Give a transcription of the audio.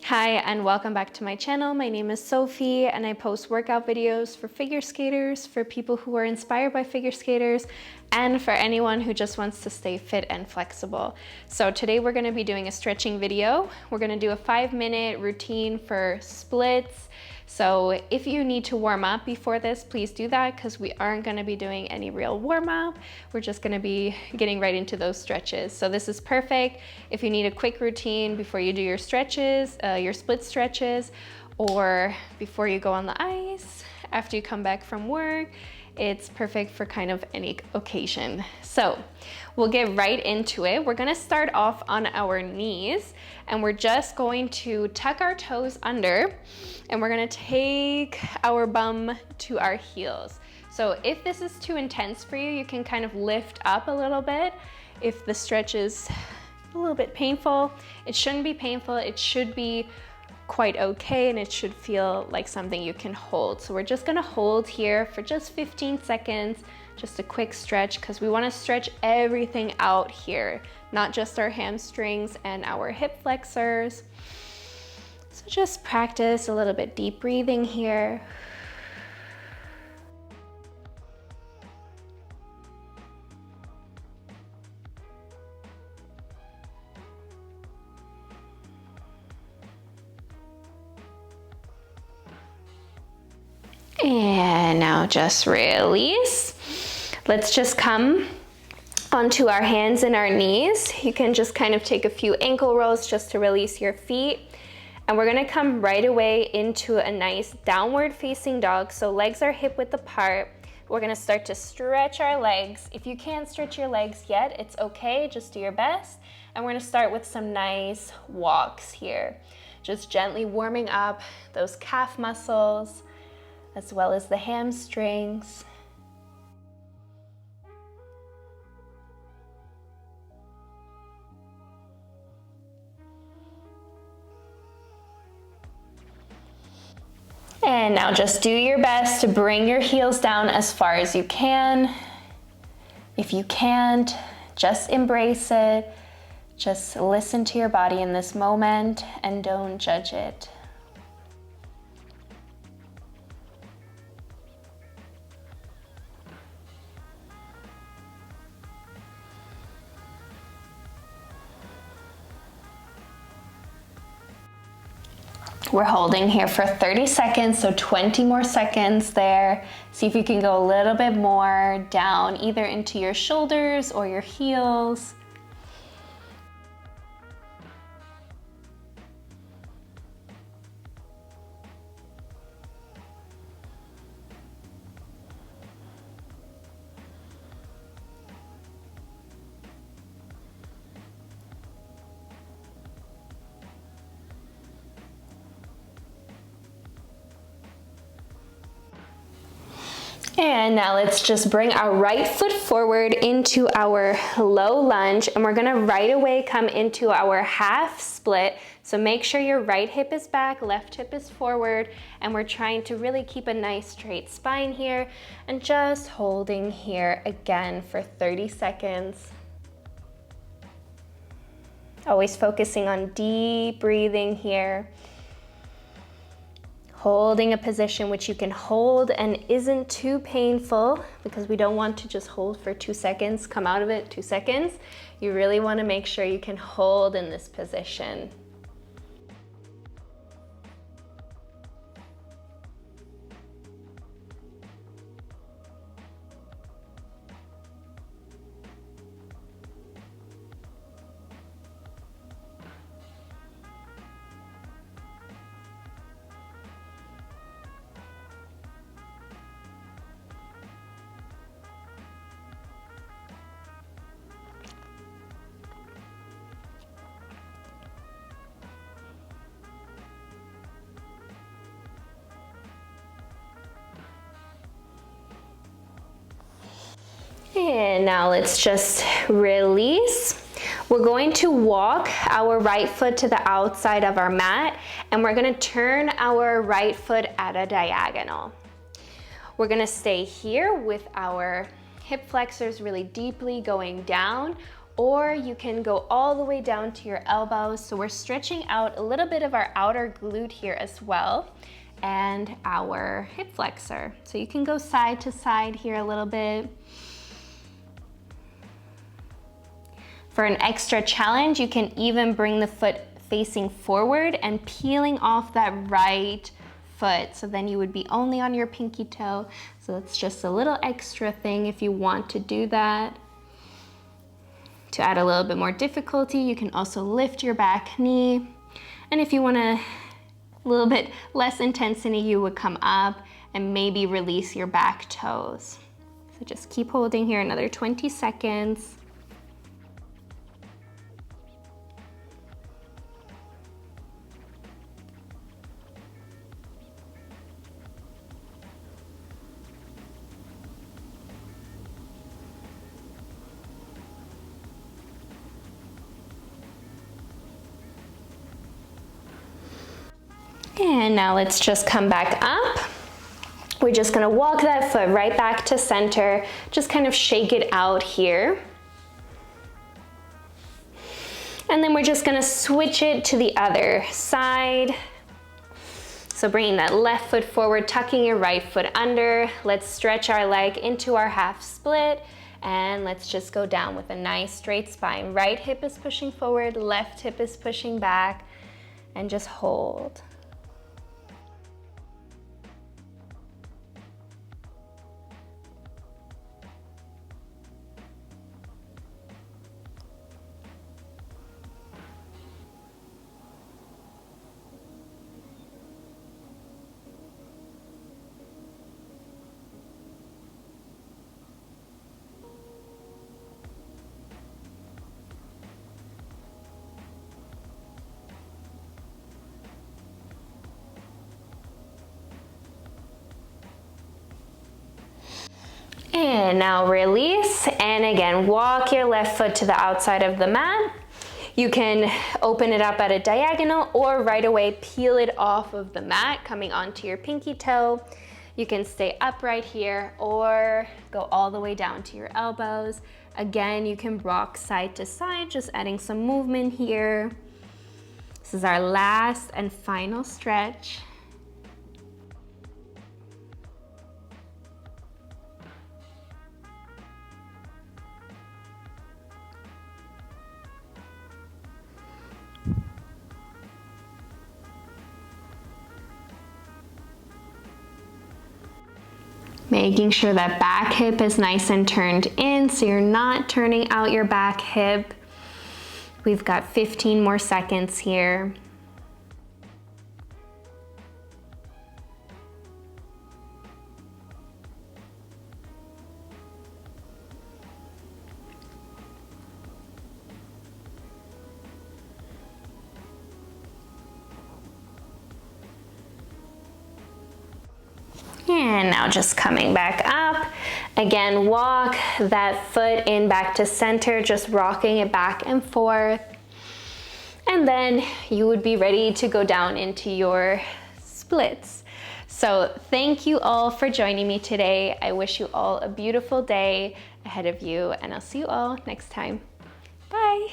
Hi and welcome back to my channel. My name is Sophie and I post workout videos for figure skaters, for people who are inspired by figure skaters, and for anyone who just wants to stay fit and flexible. So today we're going to be doing a stretching video. We're going to do a 5-minute routine for splits. So if you need to warm up before this, please do that because we aren't going to be doing any real warm up. We're just going to be getting right into those stretches. So this is perfect if you need a quick routine before you do your stretches, your split stretches, or before you go on the ice, after you come back from work. It's perfect for kind of any occasion. So we'll get right into it. We're gonna start off on our knees and we're just going to tuck our toes under and we're gonna take our bum to our heels. So if this is too intense for you, you can kind of lift up a little bit. If the stretch is a little bit painful, it shouldn't be painful. It should be quite okay and it should feel like something you can hold. So we're just gonna hold here for just 15 seconds, just a quick stretch because we want to stretch everything out here, not just our hamstrings and our hip flexors. So just practice a little bit deep breathing here. And now just release. Let's just come onto our hands and our knees. You can just kind of take a few ankle rolls just to release your feet. And we're gonna come right away into a nice downward facing dog. So legs are hip width apart. We're gonna start to stretch our legs. If you can't stretch your legs yet, it's okay, just do your best. And we're gonna start with some nice walks here. Just gently warming up those calf muscles, as well as the hamstrings. And now just do your best to bring your heels down as far as you can. If you can't, just embrace it. Just listen to your body in this moment and don't judge it. We're holding here for 30 seconds, so 20 more seconds there. See if you can go a little bit more down, either into your shoulders or your heels. And now let's just bring our right foot forward into our low lunge and we're gonna right away come into our half split. So make sure your right hip is back, left hip is forward, and we're trying to really keep a nice straight spine here and just holding here again for 30 seconds. Always focusing on deep breathing here. Holding a position which you can hold and isn't too painful because we don't want to just hold for 2 seconds, come out of it 2 seconds. You really want to make sure you can hold in this position. And now let's just release. We're going to walk our right foot to the outside of our mat and we're going to turn our right foot at a diagonal. We're going to stay here with our hip flexors really deeply going down. or you can go all the way down to your elbows. So we're stretching out a little bit of our outer glute here as well, and our hip flexor. So you can go side to side here a little bit. For an extra challenge, you can even bring the foot facing forward and peeling off that right foot. So then you would be only on your pinky toe. So that's just a little extra thing if you want to do that. To add a little bit more difficulty, you can also lift your back knee. And if you want a little bit less intensity, you would come up and maybe release your back toes. So just keep holding here another 20 seconds. And now let's just come back up. We're just gonna walk that foot right back to center. Just kind of shake it out here. And then we're just gonna switch it to the other side. So bringing that left foot forward, tucking your right foot under. Let's stretch our leg into our half split. And let's just go down with a nice straight spine. Right hip is pushing forward, left hip is pushing back, and just hold. And now release, and again, walk your left foot to the outside of the mat. You can open it up at a diagonal or right away peel it off of the mat, coming onto your pinky toe. You can stay upright here or go all the way down to your elbows. Again, you can rock side to side, just adding some movement here. This is our last and final stretch. Making sure that back hip is nice and turned in so you're not turning out your back hip. We've got 15 more seconds here. And now just coming back up. Again, walk that foot in back to center, just rocking it back and forth. And then you would be ready to go down into your splits. So thank you all for joining me today. I wish you all a beautiful day ahead of you, and I'll see you all next time. Bye.